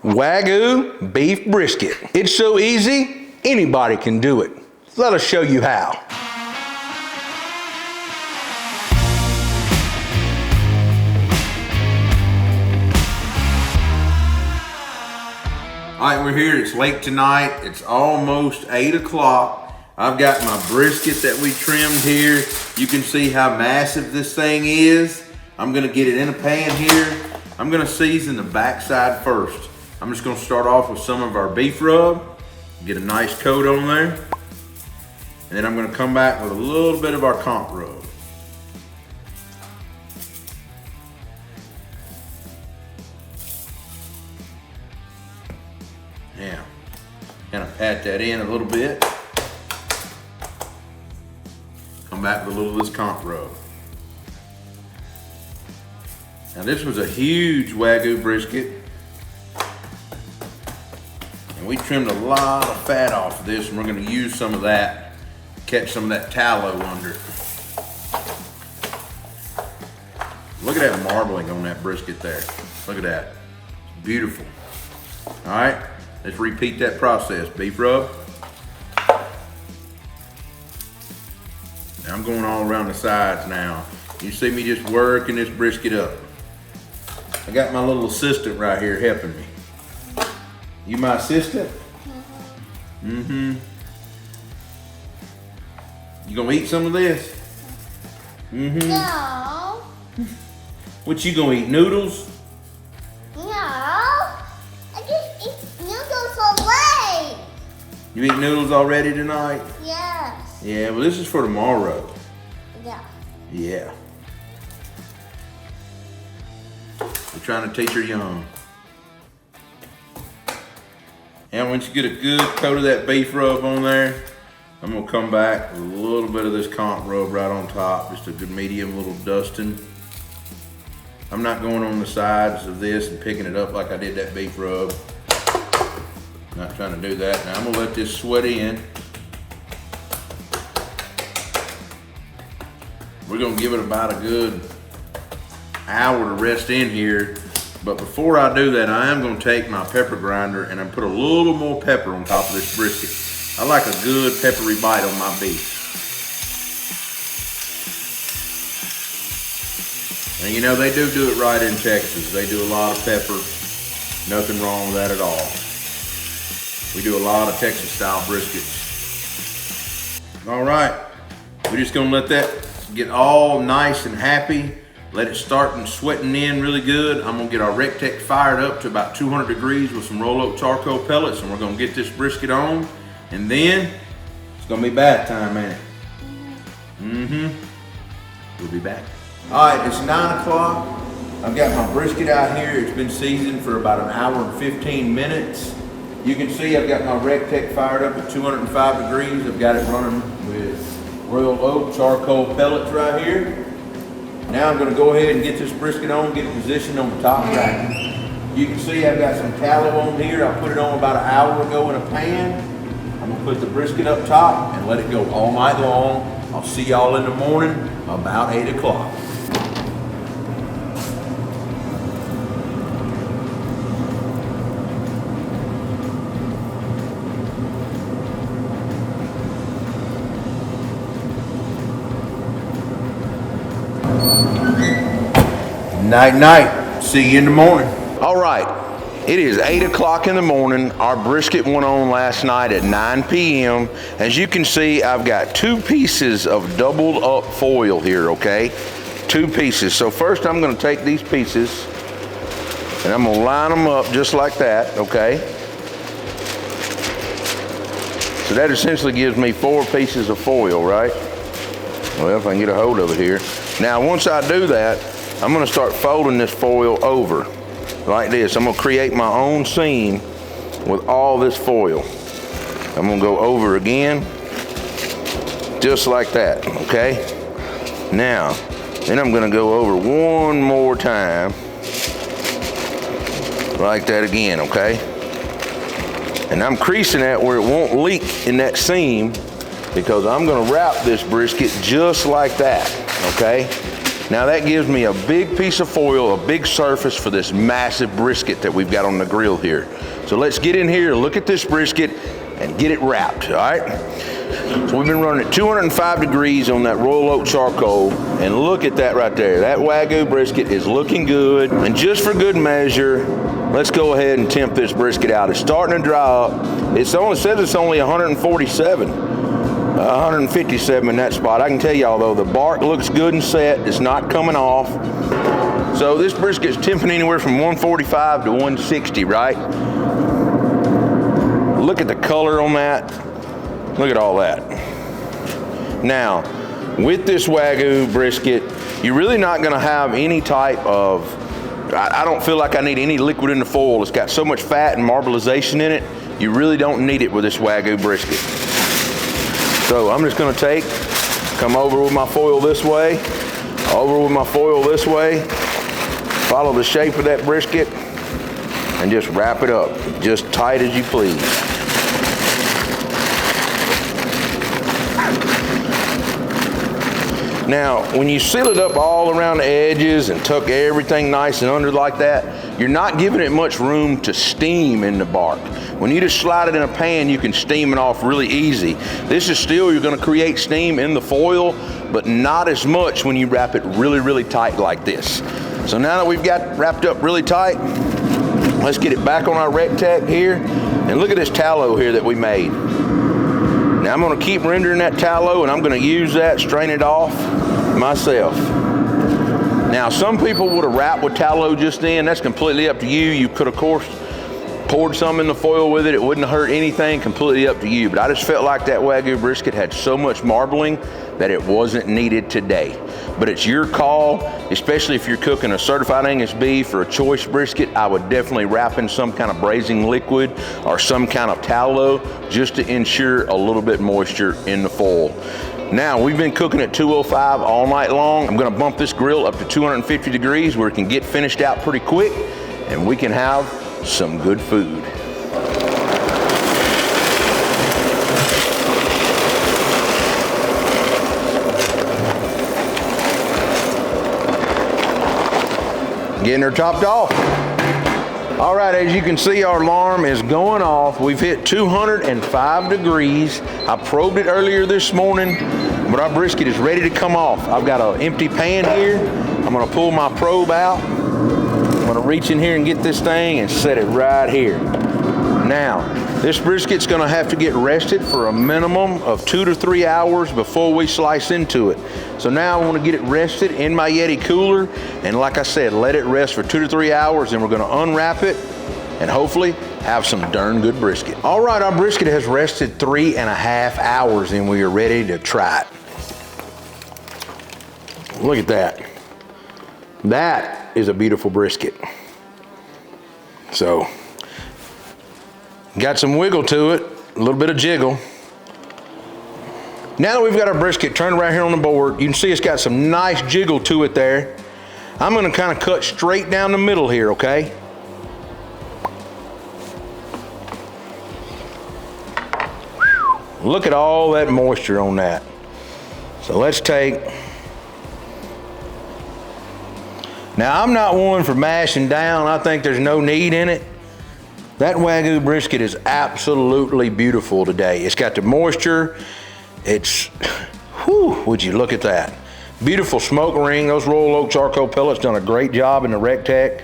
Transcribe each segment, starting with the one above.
Wagyu beef brisket. It's so easy, anybody can do it. Let us show you how. All right, we're here. It's late tonight. It's almost 8 o'clock. I've got my brisket that we trimmed here. You can see how massive this thing is. I'm gonna get it in a pan here. I'm gonna season the backside first. I'm just gonna start off with some of our beef rub, get a nice coat on there, and then I'm gonna come back with a little bit of our comp rub. Now, kind of pat that in a little bit. Come back with a little of this comp rub. Now this was a huge Wagyu brisket. And we trimmed a lot of fat off of this, and we're gonna use some of that, catch some of that tallow under it. Look at that marbling on that brisket there. Look at that, it's beautiful. All right, let's repeat that process. Beef rub. Now I'm going all around the sides now. You see me just working this brisket up. I got my little assistant right here helping me. You my assistant? Mm-hmm. You gonna eat some of this? Mm-hmm. No. What you gonna eat, noodles? No. I just eat noodles away. You eat noodles already tonight? Yes. Yeah, well this is for tomorrow. Yeah. Yeah. We're trying to teach her young. And once you get a good coat of that beef rub on there, I'm gonna come back with a little bit of this comp rub right on top, just a good medium little dusting. I'm not going on the sides of this and picking it up like I did that beef rub. Not trying to do that. Now I'm gonna let this sweat in. We're gonna give it about a good hour to rest in here. But before I do that, I am gonna take my pepper grinder and I put a little more pepper on top of this brisket. I like a good peppery bite on my beef. And you know, they do it right in Texas. They do a lot of pepper. Nothing wrong with that at all. We do a lot of Texas style briskets. All right, we're just gonna let that get all nice and happy. Let it start and sweating in really good. I'm gonna get our Recteq fired up to about 200 degrees with some roll up charcoal pellets, and we're gonna get this brisket on. And then it's gonna be bath time, ain't it? Mm-hmm. We'll be back. All right, it's 9 o'clock. I've got my brisket out here. It's been seasoned for about an hour and 15 minutes. You can see I've got my Recteq fired up at 205 degrees. I've got it running with royal oak charcoal pellets right here. Now I'm gonna go ahead and get this brisket on, get it positioned on the top rack. You can see I've got some tallow on here. I put it on about an hour ago in a pan. I'm gonna put the brisket up top and let it go all night long. I'll see y'all in the morning about 8 o'clock. Night, night. See you in the morning. All right, it is 8 o'clock in the morning. Our brisket went on last night at 9 p.m. As you can see, I've got 2 pieces of doubled up foil here, okay? 2 pieces. So first I'm gonna take these pieces and I'm gonna line them up just like that, okay? So that essentially gives me 4 pieces of foil, right? Well, if I can get a hold of it here. Now, once I do that, I'm gonna start folding this foil over like this. I'm gonna create my own seam with all this foil. I'm gonna go over again, just like that, okay? Now, then I'm gonna go over one more time, like that again, okay? And I'm creasing that where it won't leak in that seam because I'm gonna wrap this brisket just like that, okay? Now that gives me a big piece of foil, a big surface for this massive brisket that we've got on the grill here. So let's get in here, look at this brisket, and get it wrapped, all right? So we've been running at 205 degrees on that royal oak charcoal, and look at that right there. That Wagyu brisket is looking good, and just for good measure, let's go ahead and temp this brisket out. It's starting to dry up. It says it's only 147, 157 in that spot. I can tell y'all though, the bark looks good and set. It's not coming off. So this brisket's temping anywhere from 145 to 160, right? Look at the color on that. Look at all that. Now, with this Wagyu brisket, you're really not gonna have any type of, I don't feel like I need any liquid in the foil. It's got so much fat and marbleization in it, you really don't need it with this Wagyu brisket. So I'm just gonna come over with my foil this way, over with my foil this way, follow the shape of that brisket, and just wrap it up, just tight as you please. Now, when you seal it up all around the edges and tuck everything nice and under like that, you're not giving it much room to steam in the bark. When you just slide it in a pan, you can steam it off really easy. This is still, you're gonna create steam in the foil, but not as much when you wrap it really, really tight like this. So now that we've got wrapped up really tight, let's get it back on our Recteq here. And look at this tallow here that we made. Now I'm gonna keep rendering that tallow, and I'm gonna use that, strain it off myself. Now some people would have wrapped with tallow just then. That's completely up to you. You could of course poured some in the foil with it. It wouldn't hurt anything, completely up to you. But I just felt like that Wagyu brisket had so much marbling that it wasn't needed today. But it's your call, especially if you're cooking a certified Angus beef or a choice brisket. I would definitely wrap in some kind of braising liquid or some kind of tallow just to ensure a little bit moisture in the foil. Now, we've been cooking at 205 all night long. I'm gonna bump this grill up to 250 degrees where it can get finished out pretty quick and we can have some good food. Getting her topped off. All right, as you can see, our alarm is going off. We've hit 205 degrees. I probed it earlier this morning, but our brisket is ready to come off. I've got an empty pan here. I'm gonna pull my probe out. I'm gonna reach in here and get this thing and set it right here. Now, this brisket's gonna have to get rested for a minimum of 2 to 3 hours before we slice into it. So now I wanna get it rested in my Yeti cooler, and like I said, let it rest for 2 to 3 hours, and we're gonna unwrap it and hopefully have some darn good brisket. All right, our brisket has rested 3.5 hours and we are ready to try it. Look at that. That is a beautiful brisket. So, got some wiggle to it, a little bit of jiggle. Now that we've got our brisket turned right here on the board, you can see it's got some nice jiggle to it there. I'm gonna kind of cut straight down the middle here, okay? Look at all that moisture on that. So let's take, now I'm not one for mashing down. I think there's no need in it. That Wagyu brisket is absolutely beautiful today. It's got the moisture. It's, whew, would you look at that. Beautiful smoke ring. Those royal oak charcoal pellets done a great job in the Recteq.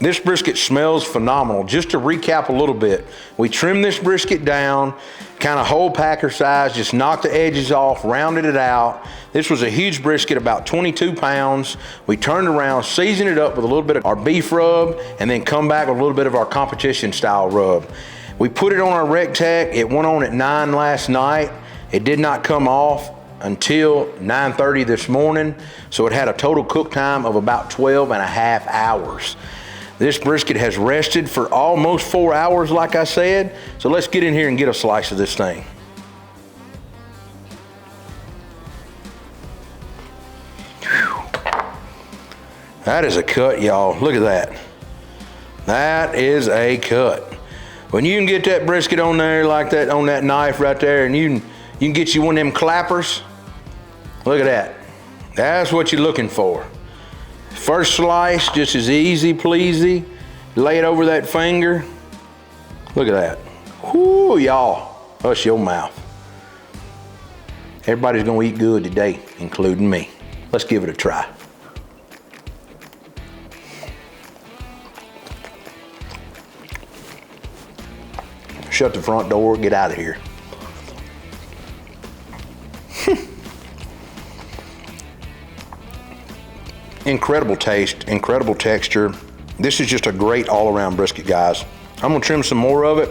This brisket smells phenomenal. Just to recap a little bit, we trimmed this brisket down, kind of whole packer size, just knocked the edges off, rounded it out. This was a huge brisket, about 22 pounds. We turned around, seasoned it up with a little bit of our beef rub, and then come back with a little bit of our competition style rub. We put it on our Recteq. It went on at 9 last night. It did not come off until 9:30 this morning, so it had a total cook time of about 12.5 hours. This brisket has rested for almost 4 hours, like I said, so let's get in here and get a slice of this thing. Whew. That is a cut, y'all. Look at that. That is a cut. When you can get that brisket on there like that, on that knife right there, and you can get you one of them clappers. Look at that. That's what you're looking for. First slice, just as easy pleasy. Lay it over that finger. Look at that. Whoo, y'all. Hush your mouth. Everybody's gonna eat good today, including me. Let's give it a try. Shut the front door, get out of here. Incredible taste, incredible texture. This is just a great all-around brisket, guys. I'm gonna trim some more of it,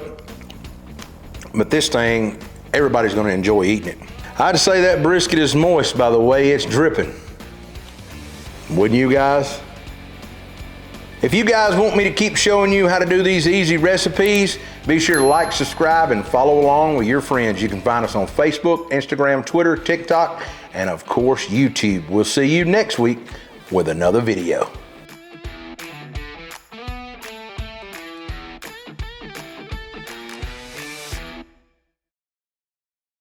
but this thing, everybody's gonna enjoy eating it. I'd say that brisket is moist by the way it's dripping. Wouldn't you guys? If you guys want me to keep showing you how to do these easy recipes, be sure to like, subscribe, and follow along with your friends. You can find us on Facebook, Instagram, Twitter, TikTok, and of course, YouTube. We'll see you next week with another video.